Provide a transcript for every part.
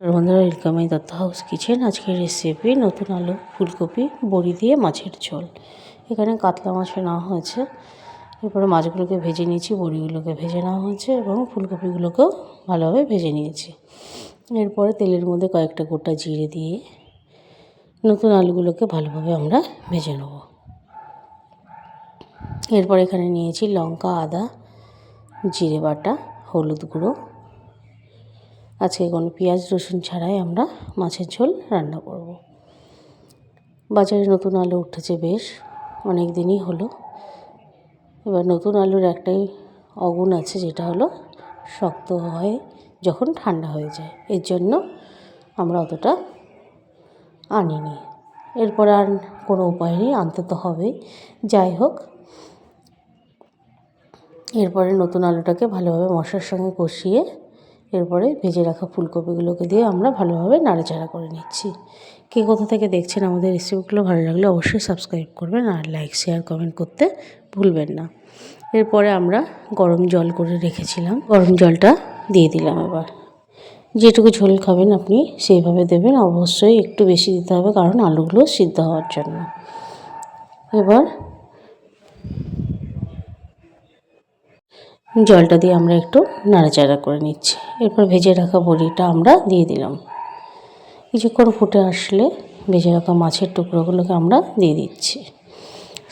বন্ধুরা, welcome my Dutta house kitchen. আজকের recipe নতুন আলু ফুলকপি বড়ি দিয়ে মাছের ঝোল। এখানে কাতলা মাছ নেওয়া হয়েছে। এরপরে মাছগুলোকে ভেজে নিয়েছি, বড়িগুলোকে ভেজে নেওয়া হয়েছে এবং ফুলকপিগুলোকেও ভালোভাবে ভেজে নিয়েছি। এরপরে তেলের মধ্যে কয়েকটা গোটা জিরে দিয়ে নতুন আলুগুলোকে ভালোভাবে আমরা ভেজে নেব। এরপর এখানে নিয়েছি লঙ্কা, আদা, জিরে বাটা, হলুদ গুঁড়ো। আজকে কোনো পেঁয়াজ রসুন ছাড়াই আমরা মাছের ঝোল রান্না করব। বাজারে নতুন আলু উঠেছে, বেশ অনেক দিনই হলো। এবার নতুন আলুর একটাই অগুণ আছে, যেটা হলো শক্ত হয় যখন ঠান্ডা হয়ে যায়। এর জন্য আমরা অতটা আনিনি। এরপর আর কোনো উপায় নেই, আনতে তো হবেই। যাই হোক, এরপরে নতুন আলুটাকে ভালোভাবে মশলার সঙ্গে কষিয়ে এরপরে ভেজে রাখা ফুলকপিগুলোকে দিয়ে আমরা ভালোভাবে নাড়াচাড়া করে নিচ্ছি। কে কোথা থেকে দেখছেন আমাদের রেসিপিগুলো ভালো লাগলে অবশ্যই সাবস্ক্রাইব করবেন আর লাইক, শেয়ার, কমেন্ট করতে ভুলবেন না। এরপরে আমরা গরম জল করে রেখেছিলাম, গরম জলটা দিয়ে দিলাম। এবার যেটুকু ঝোল খাবেন আপনি সেইভাবে দেবেন, অবশ্যই একটু বেশি দিতে হবে কারণ আলুগুলো সিদ্ধ হওয়ার জন্য। এবার জলটা দিয়ে আমরা একটু নাড়াচাড়া করে নিচ্ছি। এরপর ভেজে রাখা বড়িটা আমরা দিয়ে দিলাম। কিছুক্ষণ ফুটে আসলে ভেজে রাখা মাছের টুকরোগুলোকে আমরা দিয়ে দিচ্ছি।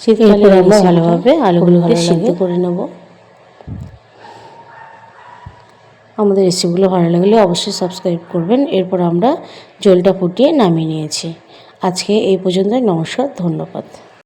শীতকালে আমরা ভালোভাবে আলুগুলোকে সিদ্ধ করে নেব। আমাদের রেসিপিগুলো ভালো লাগলে অবশ্যই সাবস্ক্রাইব করবেন। এরপর আমরা ঝোলটা ফুটিয়ে নামিয়ে নিয়েছি। আজকে এই পর্যন্তই। নমস্কার, ধন্যবাদ।